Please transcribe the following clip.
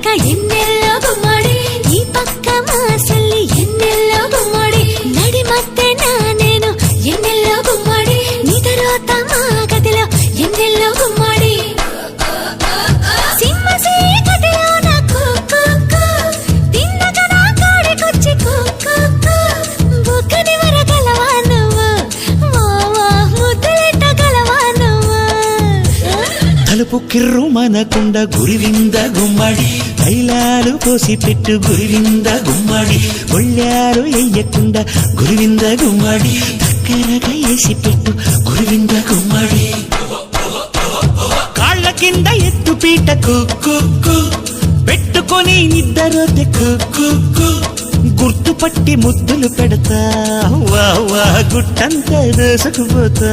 ಪಕ್ಕ ಎನ್ನೆಲ್ಲೋ ಗುಮ್ಮಡಿ ಈ ಪಕ್ಕ ಮಾಸಲ್ಲಿ ಎನ್ನೆಲ್ಲೋ ಗುಮ್ಮಡಿ ನಡಿ ಮತ್ತೆ ನಾನೇನು ಎನ್ನೆಲ್ಲೋ ಗುಮ್ಮಡಿ ನಿದರೋತ ಮಾಗದಿಲೋ ಎನ್ನೆಲ್ಲೋ ಗುಮ್ಮಡಿ ಸಿಂಹಸಿ ಕಥೆಯೋನ ಕೂಕು ತಿನ್ನಗನ ಕಾಡಿ ಕೊಚ್ಚಿ ಕೂಕು ಬುಕ್ಕನಿವರ ಗಲವಾ నువ్వు మావా ముద్దలెట్ట గలవా నువ్వు తలుపు కిర్రు మనకుండ గురివింద గుమ్మడి తైలాలు పోసి పెట్టు గురివింద గుమ్మడి ఒళ్ళారు ఎయ్యకుండా గురివింద గుమ్మడి దగ్గరగా వేసి పెట్టు గురివింద గుమ్మడి కాళ్ళ కింద ఎత్తు పీట కుక్కు పెట్టుకొని నిద్దరోతే కుక్కు గుర్తుపట్టి ముద్దులు పెడతా వా వా గుట్టంతా దోసుకుపోతా